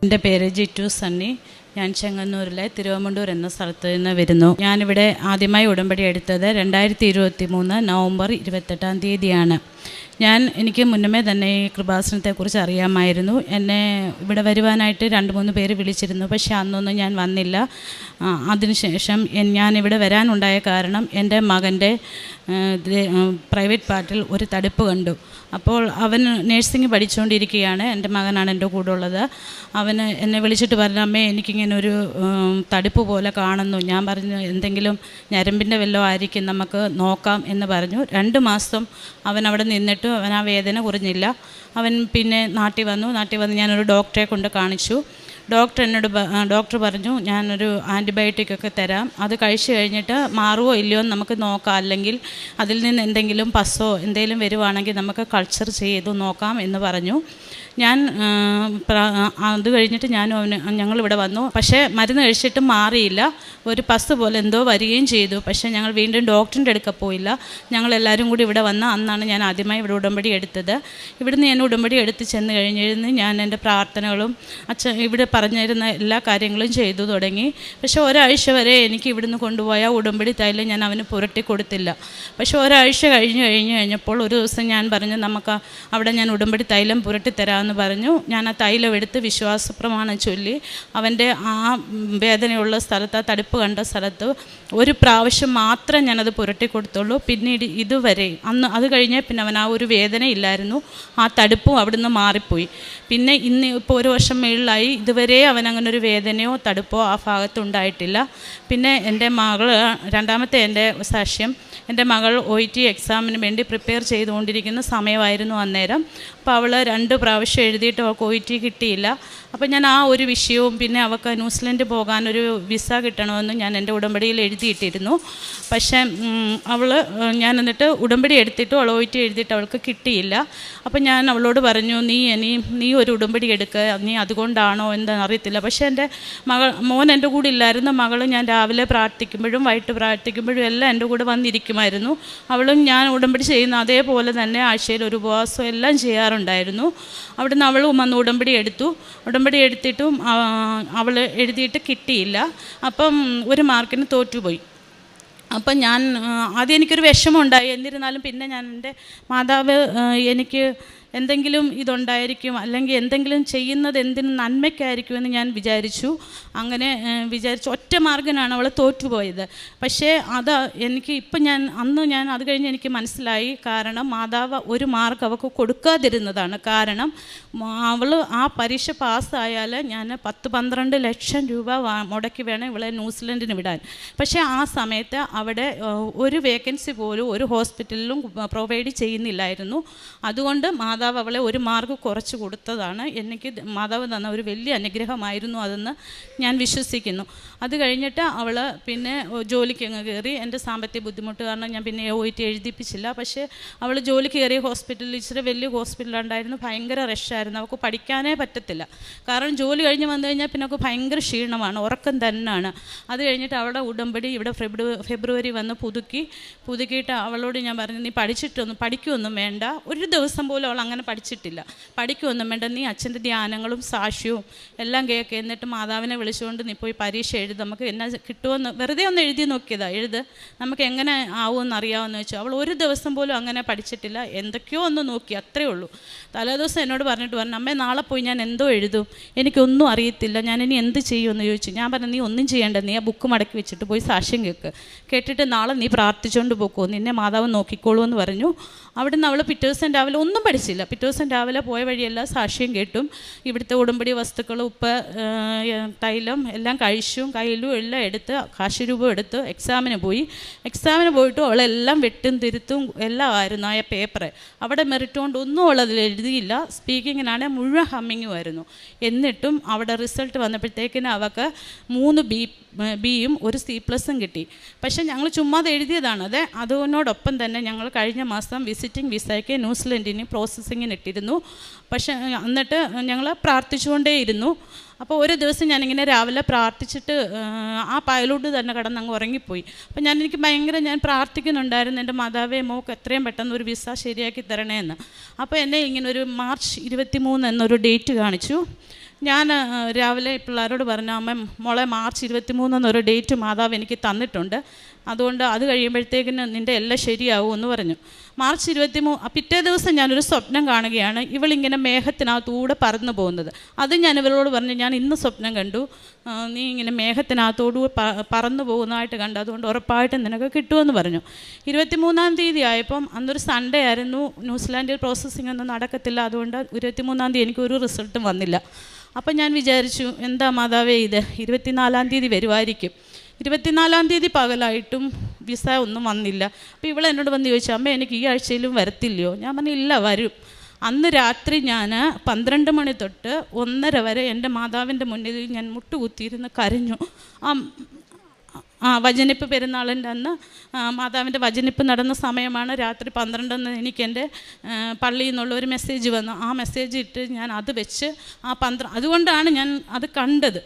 എൻ്റെ പേര് ജിറ്റു സണ്ണി. ഞാൻ ചെങ്ങന്നൂരിലെ തിരുവമണ്ടൂർ എന്ന സ്ഥലത്ത് നിന്ന് വരുന്നു. ഞാനിവിടെ ആദ്യമായി ഉടമ്പടി എടുത്തത് 2023 നവംബർ 28 എനിക്ക് മുന്നമേ തന്നെ ഈ കൃപാസനത്തെക്കുറിച്ച് അറിയാമായിരുന്നു. എന്നെ ഇവിടെ വരുവാനായിട്ട് 2-3 പേര് വിളിച്ചിരുന്നു, പക്ഷേ അന്നൊന്നും ഞാൻ വന്നില്ല. അതിനുശേഷം ഞാനിവിടെ വരാനുണ്ടായ കാരണം എൻ്റെ മകൻ്റെ പ്രൈവറ്റ് പാർട്ടിൽ ഒരു തടുപ്പ് കണ്ടു. അപ്പോൾ അവൻ നേഴ്സിംഗ് പഠിച്ചുകൊണ്ടിരിക്കുകയാണ്. എൻ്റെ മകനാണ് എൻ്റെ കൂടെ ഉള്ളത്. അവന് എന്നെ വിളിച്ചിട്ട് പറഞ്ഞു, അമ്മേ എനിക്കിങ്ങനെ ഒരു തടുപ്പ് പോലെ കാണുന്നു. ഞാൻ പറഞ്ഞു, എന്തെങ്കിലും ഞരമ്പിൻ്റെ വല്ലതും ആയിരിക്കും, നമുക്ക് നോക്കാം എന്ന് പറഞ്ഞു. 2 മാസം അവൻ അവിടെ നിന്നിട്ട് അവൻ ആ വേദന കുറഞ്ഞില്ല. അവൻ പിന്നെ നാട്ടിൽ വന്ന് ഞാനൊരു ഡോക്ടറെ കൊണ്ട് കാണിച്ചു. ഡോക്ടർ പറഞ്ഞു, ഞാനൊരു ആൻറ്റിബയോട്ടിക്കൊക്കെ തരാം, അത് കഴിച്ചു കഴിഞ്ഞിട്ട് മാറുമോ ഇല്ലയോ എന്ന് നമുക്ക് നോക്കാം, അല്ലെങ്കിൽ അതിൽ നിന്ന് എന്തെങ്കിലും പസ്സോ എന്തെങ്കിലും വരുവാണെങ്കിൽ നമുക്ക് കൾച്ചർ ചെയ്തു നോക്കാം എന്ന് പറഞ്ഞു. അത് കഴിഞ്ഞിട്ട് ഞങ്ങളിവിടെ വന്നു. പക്ഷേ മരുന്ന് കഴിച്ചിട്ട് മാറിയില്ല. ഒരു പസ് പോലെ എന്തോ വരികയും ചെയ്തു. പക്ഷേ ഞങ്ങൾ വീണ്ടും ഡോക്ടറിൻ്റെ അടുക്ക പോയില്ല. ഞങ്ങളെല്ലാവരും കൂടി ഇവിടെ വന്ന അന്നാണ് ഞാൻ ആദ്യമായി ഇവിടെ ഉടമ്പടി എടുത്തത്. ഇവിടുന്ന് ഞാൻ ഉടമ്പടി എടുത്ത് ചെന്ന് കഴിഞ്ഞിരുന്ന് ഞാൻ എൻ്റെ പ്രാർത്ഥനകളും ഇവിടെ പറഞ്ഞിരുന്ന എല്ലാ കാര്യങ്ങളും ചെയ്തു തുടങ്ങി. പക്ഷേ ഒരാഴ്ച വരെ എനിക്ക് ഇവിടുന്ന് കൊണ്ടുപോയ ഉടമ്പടി തൈലം ഞാൻ അവന് പുരട്ടി കൊടുത്തില്ല. പക്ഷേ ഒരാഴ്ച കഴിഞ്ഞപ്പോൾ ഒരു ദിവസം ഞാൻ പറഞ്ഞു, നമുക്ക് അവിടെ ഞാൻ ഉടമ്പടി തൈലം പുരട്ടി തരാമെന്ന് പറഞ്ഞു. ഞാൻ ആ തൈലം എടുത്ത് വിശ്വാസപ്രമാണം ചൊല്ലി അവൻ്റെ ആ വേദനയുള്ള സ്ഥലത്ത്, ആ തടുപ്പ് കണ്ട സ്ഥലത്ത് ഒരു പ്രാവശ്യം മാത്രം ഞാനത് പുരട്ടി കൊടുത്തുള്ളൂ. പിന്നീട് ഇതുവരെ അത് കഴിഞ്ഞ് പിന്നെ അവൻ ആ ഒരു വേദന ഇല്ലായിരുന്നു. ആ തടുപ്പും അവിടുന്ന് മാറിപ്പോയി. പിന്നെ ഇപ്പോൾ 1 വർഷം മേളിലായി ഇതുവരെ അവൻ അങ്ങനെ ഒരു വേദനയോ തടുപ്പോ ആ ഭാഗത്ത് ഉണ്ടായിട്ടില്ല. പിന്നെ എൻ്റെ മകൾ, രണ്ടാമത്തെ എൻ്റെ സാക്ഷ്യം, എൻ്റെ മകൾ OIT എക്സാമിന് വേണ്ടി പ്രിപ്പയർ ചെയ്തുകൊണ്ടിരിക്കുന്ന സമയമായിരുന്നു അന്നേരം. അപ്പോൾ അവൾ 2 പ്രാവശ്യം എഴുതിയിട്ട് അവൾക്ക് OIT കിട്ടിയില്ല. അപ്പോൾ ഞാൻ ആ ഒരു വിഷയവും പിന്നെ അവൾക്ക് ന്യൂസിലൻഡ് പോകാനൊരു വിസ കിട്ടണമെന്ന് ഞാൻ എൻ്റെ ഉടമ്പടിയിൽ എഴുതിയിട്ടിരുന്നു. പക്ഷേ ഞാൻ എന്നിട്ട് ഉടമ്പടി എടുത്തിട്ടും അവൾ OIT എഴുതിയിട്ട് അവൾക്ക് കിട്ടിയില്ല. അപ്പോൾ ഞാൻ അവളോട് പറഞ്ഞു, നീ ഒരു ഉടമ്പടി എടുക്കുക, നീ അതുകൊണ്ടാണോ എന്താണെന്ന് അറിയത്തില്ല. പക്ഷേ എൻ്റെ മോൻ എൻ്റെ കൂടെ ഇല്ലായിരുന്നു. മകൾ ഞാൻ രാവിലെ പ്രാർത്ഥിക്കുമ്പോഴും വൈകിട്ട് പ്രാർത്ഥിക്കുമ്പോഴും എല്ലാം എൻ്റെ കൂടെ വന്നിരിക്കുമായിരുന്നു. അവളും ഞാൻ ഉടമ്പടി ചെയ്യുന്ന അതേപോലെ തന്നെ ആഴ്ചയിൽ ഒരു ഉപവാസം എല്ലാം ചെയ്യാറുണ്ടായിരുന്നു. അവിടുന്ന് അവളും വന്ന് ഉടമ്പടി എടുത്തിട്ടും അവൾ എഴുതിയിട്ട് കിട്ടിയില്ല. അപ്പം 1 മാർക്കിന് തോറ്റുപോയി. അപ്പം ആദ്യം എനിക്കൊരു വിഷമമുണ്ടായി. എന്നിരുന്നാലും പിന്നെ ഞാൻ എൻ്റെ മാതാവ് എനിക്ക് എന്തെങ്കിലും ഇതുണ്ടായിരിക്കും, അല്ലെങ്കിൽ എന്തെങ്കിലും ചെയ്യുന്നത് എന്തിനും നന്മയ്ക്കായിരിക്കുമെന്ന് ഞാൻ വിചാരിച്ചു. അങ്ങനെ വിചാരിച്ചു. 1 മാർക്കിനാണ് അവൾ തോറ്റുപോയത്. പക്ഷേ ഞാൻ അത് കഴിഞ്ഞ് എനിക്ക് മനസ്സിലായി. കാരണം മാതാവ് 1 മാർക്ക് അവൾക്ക് കൊടുക്കാതിരുന്നതാണ്. കാരണം അവൾ ആ പരീക്ഷ പാസ്സായാൽ ഞാൻ 10-12 ലക്ഷം രൂപ മുടക്കി വേണം ഇവളെ ന്യൂസിലൻഡിന് വിടാൻ. പക്ഷേ ആ സമയത്ത് അവിടെ ഒരു വേക്കൻസി പോലും ഒരു ഹോസ്പിറ്റലിലും പ്രൊവൈഡ് ചെയ്യുന്നില്ലായിരുന്നു. അതുകൊണ്ട് മാതാവ് അവളെ 1 മാർക്ക് കുറച്ച് കൊടുത്തതാണ്. എനിക്ക് മാതാവ് തന്ന ഒരു വലിയ അനുഗ്രഹമായിരുന്നു അതെന്ന് ഞാൻ വിശ്വസിക്കുന്നു. അത് കഴിഞ്ഞിട്ട് അവൾ പിന്നെ ജോലിക്ക് അങ്ങ് കയറി. എൻ്റെ സാമ്പത്തിക ബുദ്ധിമുട്ട് കാരണം ഞാൻ പിന്നെ OIT എഴുതിപ്പിച്ചില്ല. പക്ഷേ അവൾ ജോലിക്ക് കയറിയ ഹോസ്പിറ്റലിൽ ഇച്ചിരി വലിയ ഹോസ്പിറ്റലുണ്ടായിരുന്നു. ഭയങ്കര റഷായിരുന്നു. അവൾക്ക് പഠിക്കാനേ പറ്റത്തില്ല. കാരണം ജോലി കഴിഞ്ഞ് വന്നു കഴിഞ്ഞാൽ പിന്നെ അവൾക്ക് ഭയങ്കര ക്ഷീണമാണ്, ഉറക്കം തന്നെയാണ്. അത് കഴിഞ്ഞിട്ട് അവളുടെ ഉടമ്പടി ഇവിടെ ഫെബ്രുവരി വന്ന് പുതുക്കിയിട്ട് അവളോട് ഞാൻ പറഞ്ഞു, നീ പഠിക്കുമൊന്നും വേണ്ട, ഒരു ദിവസം പോലും അവൾ അങ്ങനെ പഠിച്ചിട്ടില്ല. പഠിക്കുമൊന്നും വേണ്ട, നീ അച്ഛൻ്റെ ധ്യാനങ്ങളും സാക്ഷ്യവും എല്ലാം കേൾക്കുക, എന്നിട്ട് മാതാവിനെ വിളിച്ചുകൊണ്ട് നീ പോയി പരീക്ഷ എഴുതി, നമുക്ക് എന്നാ കിട്ടുമെന്ന് വെറുതെ ഒന്ന് എഴുതി നോക്കിയതാണ്. നമുക്ക് എങ്ങനെ ആവുമെന്ന് അറിയാമെന്ന് വെച്ചു. അവൾ ഒരു ദിവസം പോലും അങ്ങനെ പഠിച്ചിട്ടില്ല. എന്തൊക്കെയോ ഒന്ന് നോക്കി, അത്രയേ ഉള്ളൂ. തലേദിവസം എന്നോട് പറഞ്ഞു, അമ്മേ നാളെ പോയി ഞാൻ എന്തോ എഴുതും, എനിക്കൊന്നും അറിയത്തില്ല, ഞാനിനി എന്ത് ചെയ്യുമെന്ന് ചോദിച്ചു. ഞാൻ പറഞ്ഞു, നീ ഒന്നും ചെയ്യേണ്ട, നീ ആ ബുക്ക് മടക്കി വെച്ചിട്ട് പോയി സാക്ഷ്യം കേട്ടിട്ട് നാളെ നീ പ്രാർത്ഥിച്ചുകൊണ്ട് പോക്കോ, നിന്നെ മാതാവ് നോക്കിക്കോളൂ എന്ന് പറഞ്ഞു. അവിടുന്ന് അവൾ പിറ്റേ ദിവസം രാവിലെ ഒന്നും പഠിച്ചില്ല. പിറ്റേ ദിവസം രാവിലെ പോയ വഴിയെല്ലാം സാക്ഷ്യം കേട്ടും ഇവിടുത്തെ ഉടമ്പടി വസ്തുക്കൾ, ഉപ്പ്, തൈലം എല്ലാം കഴിച്ചും കയ്യിലും എല്ലാം എടുത്ത് കാശ് രൂപ എടുത്ത് എക്സാമിന് പോയിട്ടും അവളെല്ലാം വെട്ടും തിരുത്തും എല്ലാം ആയിരുന്നു. ആ പേപ്പർ അവിടെ മെറിറ്റ് കൊണ്ട് ഒന്നും അവളതിൽ എഴുതിയില്ല. സ്പീക്കിങ്ങിനാണ് മുഴുവൻ ഹമ്മിങ്ങും ആയിരുന്നു. എന്നിട്ടും അവിടെ റിസൾട്ട് വന്നപ്പോഴത്തേക്കിന് അവൾക്ക് 3 ബിയും 1 C+ കിട്ടി. പക്ഷേ ഞങ്ങൾ ചുമ്മാതെ എഴുതിയതാണ്. അതിനോടൊപ്പം തന്നെ ഞങ്ങൾ കഴിഞ്ഞ മാസം വിസിറ്റിംഗ് വിസയ്ക്ക് ന്യൂസിലൻഡിന് പ്രോസസ്സിങ്ങിന് ഇട്ടിരുന്നു. പക്ഷേ എന്നിട്ട് ഞങ്ങൾ പ്രാർത്ഥിച്ചുകൊണ്ടേയിരുന്നു. അപ്പോൾ ഒരു ദിവസം ഞാനിങ്ങനെ രാവിലെ പ്രാർത്ഥിച്ചിട്ട് ആ പയലോട്ട് തന്നെ കിടന്നങ്ങ് ഉറങ്ങിപ്പോയി. അപ്പോൾ ഞാൻ പ്രാർത്ഥിക്കുന്നുണ്ടായിരുന്നു, എൻ്റെ മാതാവേ മോക്ക് എത്രയും പെട്ടെന്ന് ഒരു വിസ ശരിയാക്കി തരണേ എന്ന്. അപ്പോൾ എന്നെ ഇങ്ങനെ ഒരു മാർച്ച് 23 എന്നൊരു ഡേറ്റ് കാണിച്ചു. ഞാൻ രാവിലെ പിള്ളേരോട് പറഞ്ഞു, അമ്മ മോളെ മാർച്ച് 23 എന്നൊരു ഡേറ്റ് മാതാവ് എനിക്ക് തന്നിട്ടുണ്ട്, അതുകൊണ്ട് അത് കഴിയുമ്പോഴത്തേക്കിന് നിൻ്റെ എല്ലാം ശരിയാവും എന്ന് പറഞ്ഞു. മാർച്ച് 23 പിറ്റേ ദിവസം ഞാനൊരു സ്വപ്നം കാണുകയാണ്, ഇവളിങ്ങനെ മേഘത്തിനകത്തൂടെ പറന്നു പോകുന്നത്. അത് ഞാൻ ഇവളോട് പറഞ്ഞു, ഞാൻ ഇന്ന് സ്വപ്നം കണ്ടു, നീ ഇങ്ങനെ മേഘത്തിനകത്തോട് പറന്നു പോകുന്നതായിട്ട് കണ്ടു, അതുകൊണ്ട് ഉറപ്പായിട്ടും നിനക്ക് കിട്ടുമെന്ന് പറഞ്ഞു. 23-ാം തീയതി ആയപ്പം അന്നൊരു സൺഡേ ആയിരുന്നു, ന്യൂസിലാൻഡിൽ പ്രോസസ്സിംഗ് ഒന്നും നടക്കത്തില്ല, അതുകൊണ്ട് 23-ാം തീയതി എനിക്കൊരു റിസൾട്ടും വന്നില്ല. അപ്പം ഞാൻ വിചാരിച്ചു, എന്താ മാതാവേ ഇത്, 24-ാം തീയതി വരുമായിരിക്കും. 24-ാം തീയതി പകലായിട്ടും വിസ ഒന്നും വന്നില്ല. അപ്പോൾ ഇവളെന്നോട് വന്ന് ചോദിച്ചു, അമ്മ എനിക്ക് ഈ ആഴ്ചയിലും വരത്തില്ലയോ? ഞാൻ പറഞ്ഞു, ഇല്ല വരും. അന്ന് രാത്രി ഞാൻ 12 മണി തൊട്ട് 1:30 വരെ എൻ്റെ മാതാവിൻ്റെ മുന്നിൽ ഞാൻ മുട്ടുകുത്തിയിരുന്ന് കരഞ്ഞു. വചനിപ്പ് പെരുന്നാളിൻ്റെ അന്ന് മാതാവിൻ്റെ വചനിപ്പ് നടന്ന സമയമാണ്. രാത്രി 12 എനിക്കെൻ്റെ പള്ളിയിൽ നിന്നുള്ള ഒരു മെസ്സേജ് വന്നു. ആ മെസ്സേജ് ഇട്ട് ഞാൻ അത് വെച്ച് അതുകൊണ്ടാണ് ഞാൻ അത് കണ്ടത്.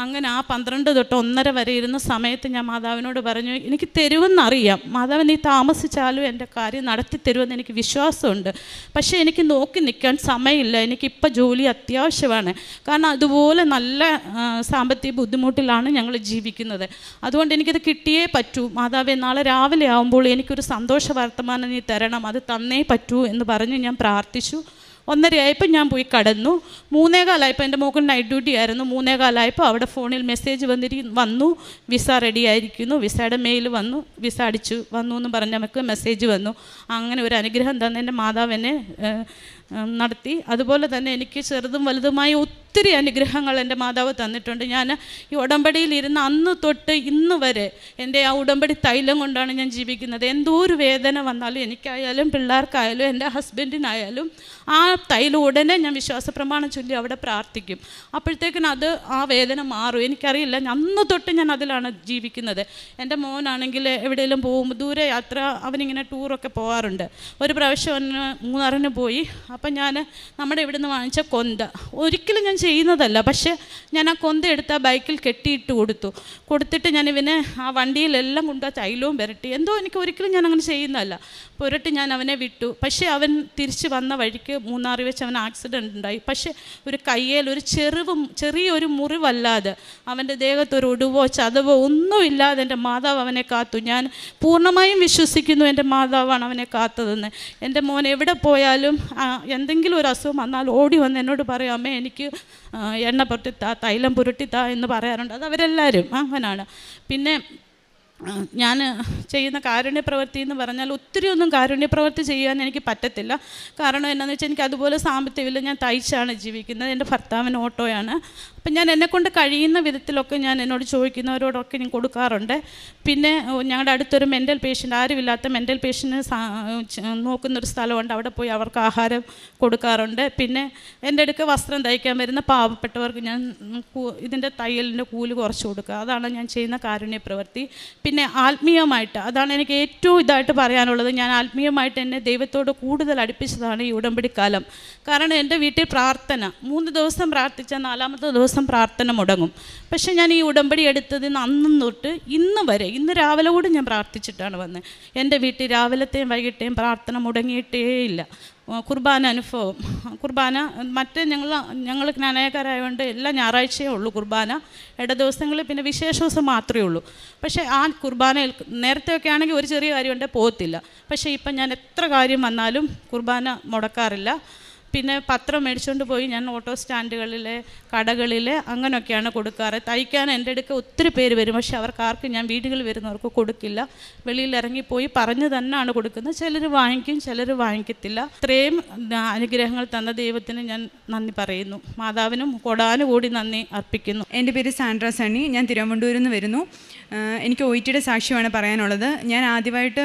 അങ്ങനെ ആ 12 തൊട്ട് 1:30 വരെ ഇരുന്ന സമയത്ത് ഞാൻ മാതാവിനോട് പറഞ്ഞു, എനിക്ക് തരുമെന്നറിയാം, മാതാവ് നീ താമസിച്ചാലും എൻ്റെ കാര്യം നടത്തി തരുമെന്ന് എനിക്ക് വിശ്വാസമുണ്ട്, പക്ഷേ എനിക്ക് നോക്കി നിൽക്കാൻ സമയമില്ല, എനിക്കിപ്പോൾ ജോലി അത്യാവശ്യമാണ്. കാരണം അതുപോലെ നല്ല സാമ്പത്തിക ബുദ്ധിമുട്ടിലാണ് ഞങ്ങൾ ജീവിക്കുന്നത്. അതുകൊണ്ട് എനിക്കത് കിട്ടിയേ പറ്റൂ. മാതാവേ, നാളെ രാവിലെ ആകുമ്പോൾ എനിക്കൊരു സന്തോഷ വർത്തമാനം നീ തരണം, അത് തന്നേ പറ്റൂ എന്ന് പറഞ്ഞ് ഞാൻ പ്രാർത്ഥിച്ചു. 1:30 ആയപ്പോൾ ഞാൻ പോയി കടന്നു. 3:15 ആയപ്പോൾ എൻ്റെ മോൾക്ക് നൈറ്റ് ഡ്യൂട്ടി ആയിരുന്നു. 3:15 ആയപ്പോൾ അവിടെ ഫോണിൽ മെസ്സേജ് വന്നു, വിസ റെഡി ആയിരിക്കുന്നു, വിസയുടെ മെയിൽ വന്നു, വിസ അടിച്ചു വന്നു എന്ന് പറഞ്ഞ് നമുക്ക് മെസ്സേജ് വന്നു. അങ്ങനെ ഒരു അനുഗ്രഹം തന്നെ എൻ്റെ മാതാവ് എന്നെ നടത്തി. അതുപോലെ തന്നെ എനിക്ക് ചെറുതും വലുതുമായ ഒത്തിരി അനുഗ്രഹങ്ങൾ എൻ്റെ മാതാവ് തന്നിട്ടുണ്ട്. ഞാൻ ഈ ഉടമ്പടിയിൽ ഇരുന്ന് അന്ന് തൊട്ട് ഇന്ന് വരെ എൻ്റെ ആ ഉടമ്പടി തൈലം കൊണ്ടാണ് ഞാൻ ജീവിക്കുന്നത്. എന്തോ ഒരു വേദന വന്നാലും എനിക്കായാലും പിള്ളേർക്കായാലും എൻ്റെ ഹസ്ബൻഡിനായാലും ആ തൈലം ഉടനെ ഞാൻ വിശ്വാസ പ്രമാണം ചൊല്ലി അവിടെ പ്രാർത്ഥിക്കും. അപ്പോഴത്തേക്കിനും അത് ആ വേദന മാറും. എനിക്കറിയില്ല, അന്ന് തൊട്ട് ഞാൻ അതിലാണ് ജീവിക്കുന്നത്. എൻ്റെ മോനാണെങ്കിൽ എവിടെയെങ്കിലും പോകുമ്പോൾ ദൂരെ യാത്ര, അവനിങ്ങനെ ടൂറൊക്കെ പോകാറുണ്ട്. ഒരു പ്രാവശ്യം അവന് മൂന്നാറിന് പോയി. അപ്പം ഞാൻ നമ്മുടെ ഇവിടുന്ന് വാങ്ങിച്ച കൊന്ത, ഒരിക്കലും ഞാൻ ചെയ്യുന്നതല്ല, പക്ഷേ ഞാൻ ആ കൊന്ത എടുത്ത് ആ ബൈക്കിൽ കെട്ടിയിട്ട് കൊടുത്തിട്ട് ഞാൻ ഇവനെ ആ വണ്ടിയിലെല്ലാം കൊണ്ട് ആ തൈലവും പുരട്ടി. എന്തോ എനിക്ക് ഒരിക്കലും ഞാൻ അങ്ങനെ ചെയ്യുന്നതല്ല. പുരട്ടി ഞാൻ അവനെ വിട്ടു. പക്ഷേ അവൻ തിരിച്ച് വന്ന വഴിക്ക് മൂന്നാറിൽ വെച്ച് അവൻ ആക്സിഡൻ്റ് ഉണ്ടായി. പക്ഷേ ഒരു കയ്യിൽ ഒരു ചെറിയൊരു മുറിവല്ലാതെ, അവൻ്റെ ദേഹത്തൊരു ഒടുവോ ചതവോ ഒന്നുമില്ലാതെ എൻ്റെ മാതാവ് അവനെ കാത്തു. ഞാൻ പൂർണ്ണമായും വിശ്വസിക്കുന്നു എൻ്റെ മാതാവാണ് അവനെ കാത്തതെന്ന്. എൻ്റെ മോൻ എവിടെ പോയാലും എന്തെങ്കിലും ഒരു അസുഖം വന്നാൽ ഓടി വന്ന് എന്നോട് പറയും, അമ്മേ എനിക്ക് എണ്ണ പുരട്ടിത്താ, തൈലം പുരട്ടിത്താ എന്ന് പറയാറുണ്ട്. അത് അവരെല്ലാവരും അങ്ങനാണ്. പിന്നെ ഞാൻ ചെയ്യുന്ന കാരുണ്യപ്രവൃത്തി എന്ന് പറഞ്ഞാൽ ഒത്തിരിയൊന്നും കാരുണ്യപ്രവൃത്തി ചെയ്യാൻ എനിക്ക് പറ്റത്തില്ല. കാരണം എന്താണെന്ന് വെച്ചാൽ എനിക്ക് അതുപോലെ സാമ്പത്തികമില്ല. ഞാൻ തയ്ച്ചാണ് ജീവിക്കുന്നത്. എൻ്റെ ഭർത്താവിന് ഓട്ടോയാണ്. അപ്പം ഞാൻ എന്നെക്കൊണ്ട് കഴിയുന്ന വിധത്തിലൊക്കെ ഞാൻ എന്നോട് ചോദിക്കുന്നവരോടൊക്കെ ഞാൻ കൊടുക്കാറുണ്ട്. പിന്നെ ഞങ്ങളുടെ അടുത്തൊരു മെൻ്റൽ പേഷ്യൻ്റ്, ആരുമില്ലാത്ത മെൻ്റൽ പേഷ്യൻറ്റിനെ നോക്കുന്നൊരു സ്ഥലമുണ്ട്, അവിടെ പോയി അവർക്ക് ആഹാരം കൊടുക്കാറുണ്ട്. പിന്നെ എൻ്റെ അടുക്ക് വസ്ത്രം തയ്ക്കാൻ വരുന്ന പാവപ്പെട്ടവർക്ക് ഞാൻ ഇതിൻ്റെ തയ്യലിൻ്റെ കൂലി കുറച്ച് കൊടുക്കുക. അതാണ് ഞാൻ ചെയ്യുന്ന കാരുണ്യപ്രവൃത്തി. പിന്നെ ആത്മീയമായിട്ട്, അതാണ് എനിക്ക് ഏറ്റവും ഇതായിട്ട് പറയാനുള്ളത്, ഞാൻ ആത്മീയമായിട്ട് എന്നെ ദൈവത്തോട് കൂടുതൽ അടുപ്പിച്ചതാണ് ഈ ഉടമ്പടിക്കാലം. കാരണം എൻ്റെ വീട്ടിൽ പ്രാർത്ഥന 3 ദിവസം പ്രാർത്ഥിച്ചാൽ 4-ാമത്തെ ദിവസം പ്രാർത്ഥന മുടങ്ങും. പക്ഷേ ഞാൻ ഈ ഉടമ്പടി എടുത്തതിന് അന്നും തൊട്ട് ഇന്ന് വരെ, ഇന്ന് രാവിലെ കൂടി ഞാൻ പ്രാർത്ഥിച്ചിട്ടാണ് വന്നത്. എൻ്റെ വീട്ടിൽ രാവിലത്തെയും വൈകിട്ടേയും പ്രാർത്ഥന മുടങ്ങിയിട്ടേ ഇല്ല. കുർബാന അനുഭവം, കുർബാന മറ്റേ ഞങ്ങൾ ജ്ഞാനക്കാരായതുകൊണ്ട് എല്ലാ ഞായറാഴ്ചയേ ഉള്ളൂ കുർബാന. ഇട ദിവസങ്ങളിൽ പിന്നെ വിശേഷ ദിവസം മാത്രമേ ഉള്ളൂ. പക്ഷേ ആ കുർബാനയിൽ നേരത്തെയൊക്കെ ആണെങ്കിൽ ഒരു ചെറിയ കാര്യമുണ്ടെങ്കിൽ പോകത്തില്ല. പക്ഷേ ഇപ്പം ഞാൻ എത്ര കാര്യം വന്നാലും കുർബാന മുടക്കാറില്ല. പിന്നെ പത്രം മേടിച്ചുകൊണ്ട് പോയി ഞാൻ ഓട്ടോ സ്റ്റാൻഡുകളിലെ കടകളിലെ അങ്ങനെയൊക്കെയാണ് കൊടുക്കാറ്. തയ്ക്കാൻ എൻ്റെ അടുക്ക് ഒത്തിരി പേര് വരും, പക്ഷെ അവർക്കാർക്കും ഞാൻ വീടുകളിൽ വരുന്നവർക്ക് കൊടുക്കില്ല. വെളിയിൽ ഇറങ്ങിപ്പോയി പറഞ്ഞു തന്നെയാണ് കൊടുക്കുന്നത്. ചിലർ വാങ്ങിക്കും, ചിലർ വാങ്ങിക്കത്തില്ല. ഇത്രയും അനുഗ്രഹങ്ങൾ തന്ന ദൈവത്തിന് ഞാൻ നന്ദി പറയുന്നു. മാതാവിനും കൊടാനുകൂടി നന്ദി അർപ്പിക്കുന്നു. എൻ്റെ പേര് സാൻഡ്ര സണ്ണി, ഞാൻ തിരുവനന്തപുരത്ത് നിന്ന് വരുന്നു. എനിക്ക് ഒ ഇ ടിയുടെ സാക്ഷ്യമാണ് പറയാനുള്ളത്. ഞാൻ ആദ്യമായിട്ട്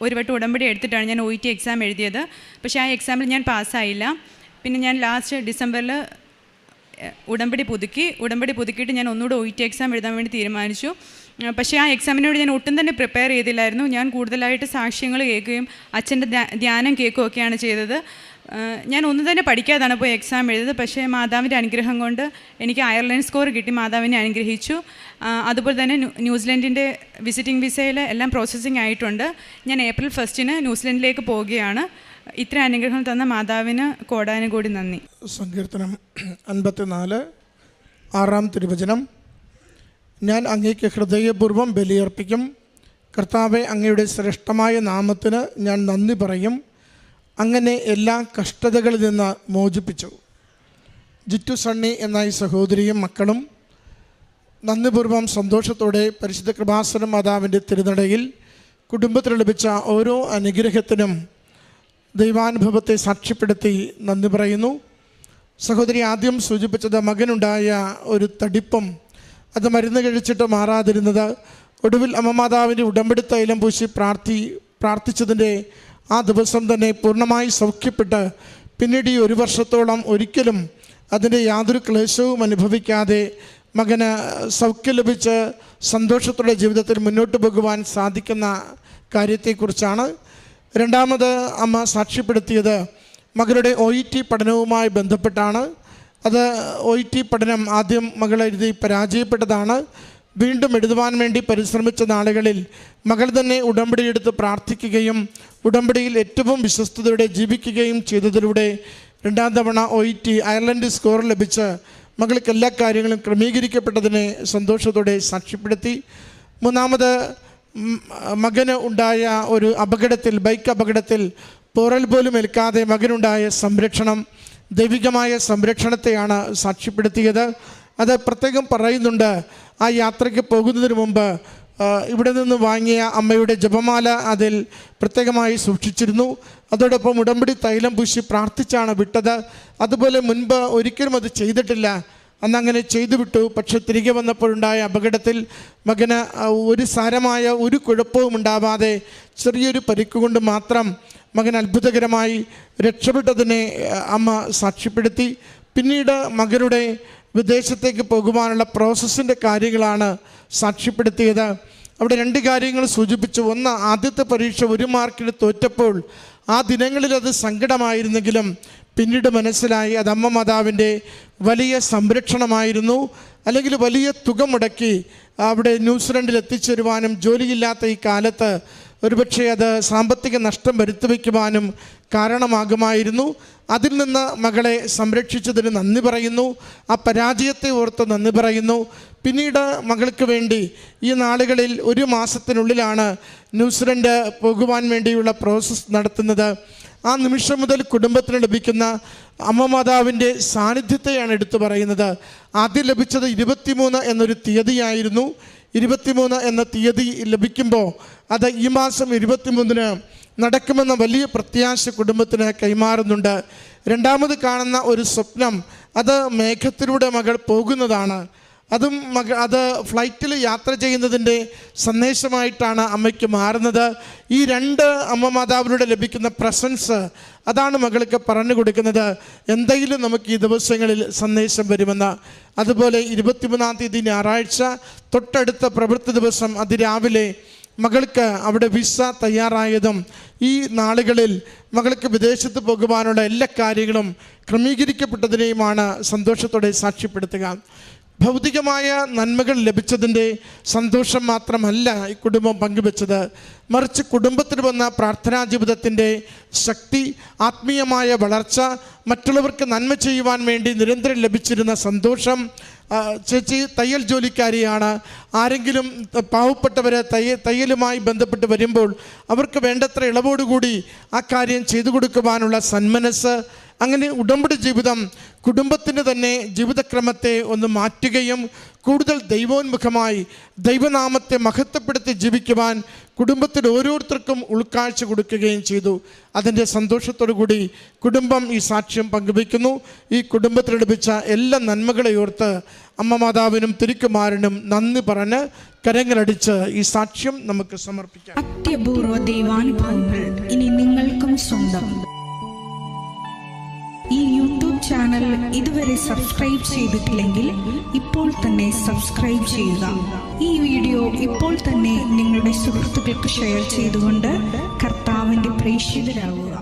ഒരു വട്ടം ഉടമ്പടി എടുത്തിട്ടാണ് ഞാൻ ഒ ഇ ടി എക്സാം എഴുതിയത്. പക്ഷേ ആ എക്സാമിൽ ഞാൻ പാസ്സായില്ല. പിന്നെ ഞാൻ ലാസ്റ്റ് ഡിസംബറിൽ ഉടമ്പടി പുതുക്കിയിട്ട് ഞാൻ ഒന്നുകൂടെ ഒ ഇ ടി എക്സാം എഴുതാൻ വേണ്ടി തീരുമാനിച്ചു. പക്ഷേ ആ എക്സാമിനോട് ഞാൻ ഒട്ടും തന്നെ പ്രിപ്പയർ ചെയ്തില്ലായിരുന്നു. ഞാൻ കൂടുതലായിട്ട് സാക്ഷ്യങ്ങൾ കേൾക്കുകയും അച്ഛൻ്റെ ധ്യാനം കേൾക്കുകയൊക്കെയാണ് ചെയ്തത്. ഞാൻ ഒന്നും തന്നെ പഠിക്കാതാണ് പോയി എക്സാം എഴുതിയത്. പക്ഷേ മാതാവിൻ്റെ അനുഗ്രഹം കൊണ്ട് എനിക്ക് അയർലൻഡ് സ്കോർ കിട്ടി, മാതാവിനെ അനുഗ്രഹിച്ചു. അതുപോലെ തന്നെ ന്യൂസിലൻഡിൻ്റെ വിസിറ്റിംഗ് വിസയിൽ എല്ലാം പ്രോസസ്സിങ് ആയിട്ടുണ്ട്. ഞാൻ ഏപ്രിൽ 1 ന്യൂസിലൻഡിലേക്ക് പോവുകയാണ്. ഇത്ര അനുഗ്രഹം തന്ന മാതാവിന് കോടാനുകോടി നന്ദി. സങ്കീർത്തനം 54 6 തിരുവചനം. ഞാൻ അങ്ങേക്ക് ഹൃദയപൂർവ്വം ബലിയർപ്പിക്കും. കർത്താവെ, അങ്ങയുടെ ശ്രേഷ്ഠമായ നാമത്തിന് ഞാൻ നന്ദി പറയും. അങ്ങനെ എല്ലാ കഷ്ടതകളിൽ നിന്ന് മോചിപ്പിച്ചു. ജിറ്റു സണ്ണി എന്ന ഈ സഹോദരിയും മക്കളും നന്ദിപൂർവ്വം സന്തോഷത്തോടെ പരിശുദ്ധ കൃപാസന മാതാവിൻ്റെ തിരുനടയിൽ കുടുംബത്തിന് ലഭിച്ച ഓരോ അനുഗ്രഹത്തിനും ദൈവാനുഭവത്തെ സാക്ഷ്യപ്പെടുത്തി നന്ദി പറയുന്നു. സഹോദരി ആദ്യം സൂചിപ്പിച്ചത് മകനുണ്ടായ ഒരു തടിപ്പും അത് മരുന്ന് കഴിച്ചിട്ട് മാറാതിരുന്നത്, ഒടുവിൽ അമ്മ മാതാവിൻ്റെ ഉടമ്പടി തൈലം പൂശി പ്രാർത്ഥിച്ചതിൻ്റെ ആ ദിവസം തന്നെ പൂർണ്ണമായി സൗഖ്യപ്പെട്ട് പിന്നീട് ഈ 1 വർഷത്തോളം ഒരിക്കലും അതിൻ്റെ യാതൊരു ക്ലേശവും അനുഭവിക്കാതെ മകന് സൗഖ്യം ലഭിച്ച് സന്തോഷത്തോടെ ജീവിതത്തിൽ മുന്നോട്ട് പോകുവാൻ സാധിക്കുന്ന കാര്യത്തെക്കുറിച്ചാണ്. രണ്ടാമത് അമ്മ സാക്ഷ്യപ്പെടുത്തിയത് മകളുടെ OET പഠനവുമായി ബന്ധപ്പെട്ടാണ്. അത് OET പഠനം ആദ്യം മകൾ എഴുതി പരാജയപ്പെട്ടതാണ്. വീണ്ടും എഴുതുവാൻ വേണ്ടി പരിശ്രമിച്ച നാളുകളിൽ മകൾ തന്നെ ഉടമ്പടിയെടുത്ത് പ്രാർത്ഥിക്കുകയും ഉടമ്പടിയിൽ ഏറ്റവും വിശ്വസ്തയോടെ ജീവിക്കുകയും ചെയ്തതിലൂടെ 2ാം തവണ OET അയർലൻഡ് സ്കോർ ലഭിച്ച് മകൾക്ക് എല്ലാ കാര്യങ്ങളും ക്രമീകരിക്കപ്പെട്ടതിനെ സന്തോഷത്തോടെ സാക്ഷ്യപ്പെടുത്തി. മൂന്നാമത് മകന് ഉണ്ടായ ഒരു അപകടത്തിൽ, ബൈക്ക് അപകടത്തിൽ പോറൽ പോലും ഏൽക്കാതെ മകനുണ്ടായ സംരക്ഷണം, ദൈവികമായ സംരക്ഷണത്തെയാണ് സാക്ഷ്യപ്പെടുത്തിയത്. അത് പ്രത്യേകം പറയുന്നുണ്ട്. ആ യാത്രയ്ക്ക് പോകുന്നതിന് മുമ്പ് ഇവിടെ നിന്ന് വാങ്ങിയ അമ്മയുടെ ജപമാല അതിൽ പ്രത്യേകമായി സൂക്ഷിച്ചിരുന്നു. അതോടൊപ്പം ഉടമ്പടി തൈലം പൂശി പ്രാർത്ഥിച്ചാണ് വിട്ടത്. അതുപോലെ മുൻപ് ഒരിക്കലും അത് ചെയ്തിട്ടില്ല. അന്നങ്ങനെ ചെയ്തു വിട്ടു. പക്ഷെ തിരികെ വന്നപ്പോഴുണ്ടായ അപകടത്തിൽ മകന് ഒരു സാരമായ ഒരു കുഴപ്പവും ഉണ്ടാവാതെ ചെറിയൊരു പരിക്കുകൊണ്ട് മാത്രം മകൻ അത്ഭുതകരമായി രക്ഷപ്പെട്ടതിനെ അമ്മ സാക്ഷ്യപ്പെടുത്തി. പിന്നീട് മകനുടെ വിദേശത്തേക്ക് പോകുവാനുള്ള പ്രോസസ്സിൻ്റെ കാര്യങ്ങളാണ് സാക്ഷ്യപ്പെടുത്തിയത്. അവിടെ 2 കാര്യങ്ങൾ സൂചിപ്പിച്ചു. ഒന്ന്, ആദ്യത്തെ പരീക്ഷ 1 മാർക്കിന് തോറ്റപ്പോൾ ആ ദിനങ്ങളിൽ അത് സങ്കടമായിരുന്നെങ്കിലും പിന്നീട് മനസ്സിലായി അത് അമ്മ മാതാവിൻ്റെ വലിയ സംരക്ഷണമായിരുന്നു. അല്ലെങ്കിൽ വലിയ തുക മുടക്കി അവിടെ ന്യൂസിലൻഡിൽ എത്തിച്ചേരുവാനും ജോലിയില്ലാത്ത ഈ കാലത്ത് ഒരുപക്ഷെ അത് സാമ്പത്തിക നഷ്ടം വരുത്തിവെക്കുവാനും കാരണമാകുമായിരുന്നു. അതിൽ നിന്ന് മകളെ സംരക്ഷിച്ചതിന് നന്ദി പറയുന്നു. ആ പരാജയത്തെ ഓർത്ത് നന്ദി പറയുന്നു. പിന്നീട് മകൾക്ക് വേണ്ടി ഈ നാളുകളിൽ 1 മാസത്തിനുള്ളിലാണ് ന്യൂസിലൻഡ് പോകുവാൻ വേണ്ടിയുള്ള പ്രോസസ്സ് നടത്തുന്നത്. ആ നിമിഷം മുതൽ കുടുംബത്തിന് ലഭിക്കുന്ന അമ്മ മാതാവിൻ്റെ സാന്നിധ്യത്തെയാണ് എടുത്തു പറയുന്നത്. ആദ്യം ലഭിച്ചത് 23 എന്നൊരു തീയതിയായിരുന്നു. 23 എന്ന തീയതി ലഭിക്കുമ്പോൾ അത് ഈ മാസം 23-ന് നടക്കുമെന്ന വലിയ പ്രത്യാശ കുടുംബത്തിന് കൈമാറുന്നുണ്ട്. രണ്ടാമത് കാണുന്ന ഒരു സ്വപ്നം, അത് മേഘത്തിലൂടെ മകൾ പോകുന്നതാണ്. അത് ഫ്ലൈറ്റിൽ യാത്ര ചെയ്യുന്നതിൻ്റെ സന്ദേശമായിട്ടാണ് അമ്മയ്ക്ക് മാറുന്നത്. ഈ 2 അമ്മ മാതാവിലൂടെ ലഭിക്കുന്ന പ്രസൻസ്, അതാണ് മകൾക്ക് പറഞ്ഞു കൊടുക്കുന്നത് എന്തെങ്കിലും നമുക്ക് ഈ ദിവസങ്ങളിൽ സന്ദേശം വരുമെന്ന്. അതുപോലെ 23-ാം തീയതി ഞായറാഴ്ച തൊട്ടടുത്ത പ്രവൃത്തി ദിവസം അതിരാവിലെ മകൾക്ക് അവിടെ വിസ തയ്യാറായതും ഈ നാളുകളിൽ മകൾക്ക് വിദേശത്ത് പോകുവാനുള്ള എല്ലാ കാര്യങ്ങളും ക്രമീകരിക്കപ്പെട്ടതിനെയുമാണ് സന്തോഷത്തോടെ സാക്ഷ്യപ്പെടുത്തുക. ഭൗതികമായ നന്മകൾ ലഭിച്ചതിൻ്റെ സന്തോഷം മാത്രമല്ല ഈ കുടുംബം പങ്കുവെച്ചത്, മറിച്ച് കുടുംബത്തിൽ വന്ന പ്രാർത്ഥനാ ജീവിതത്തിൻ്റെ ശക്തി, ആത്മീയമായ വളർച്ച, മറ്റുള്ളവർക്ക് നന്മ ചെയ്യുവാൻ വേണ്ടി നിരന്തരം ലഭിച്ചിരുന്ന സന്തോഷം. ചേച്ചി തയ്യൽ ജോലിക്കാരിയാണ്. ആരെങ്കിലും പാവപ്പെട്ടവർ തയ്യലുമായി ബന്ധപ്പെട്ട് വരുമ്പോൾ അവർക്ക് വേണ്ടത്ര ഇളവോടുകൂടി ആ കാര്യം ചെയ്തു കൊടുക്കുവാനുള്ള സന്മനസ്, അങ്ങനെ ഉടമ്പടി ജീവിതം കുടുംബത്തിന് തന്നെ ജീവിതക്രമത്തെ ഒന്ന് മാറ്റുകയും കൂടുതൽ ദൈവോന്മുഖമായി ദൈവനാമത്തെ മഹത്വപ്പെടുത്തി ജീവിക്കുവാൻ കുടുംബത്തിൽ ഓരോരുത്തർക്കും ഉൾക്കാഴ്ച കൊടുക്കുകയും ചെയ്തു. അതിൻ്റെ സന്തോഷത്തോടു കൂടി കുടുംബം ഈ സാക്ഷ്യം പങ്കുവയ്ക്കുന്നു. ഈ കുടുംബത്തിൽ ലഭിച്ച എല്ലാ നന്മകളെ ഓർത്ത് അമ്മ മാതാവിനും തിരുക്കുമാരനും നന്ദി പറഞ്ഞ് കരങ്ങളടിച്ച് ഈ സാക്ഷ്യം നമുക്ക് സമർപ്പിക്കാം. അത്യപൂർവ ദൈവാനുഭവങ്ങൾ ഇനി നിങ്ങൾക്കും സ്വന്തം. ഈ യൂട്യൂബ് ചാനൽ ഇതുവരെ സബ്സ്ക്രൈബ് ചെയ്തിട്ടില്ലെങ്കിൽ ഇപ്പോൾ തന്നെ സബ്സ്ക്രൈബ് ചെയ്യുക. ഈ വീഡിയോ ഇപ്പോൾ തന്നെ നിങ്ങളുടെ സുഹൃത്തുക്കൾക്ക് ഷെയർ ചെയ്തുകൊണ്ട് കർത്താവിൻ്റെ പ്രേക്ഷിതരാകുക.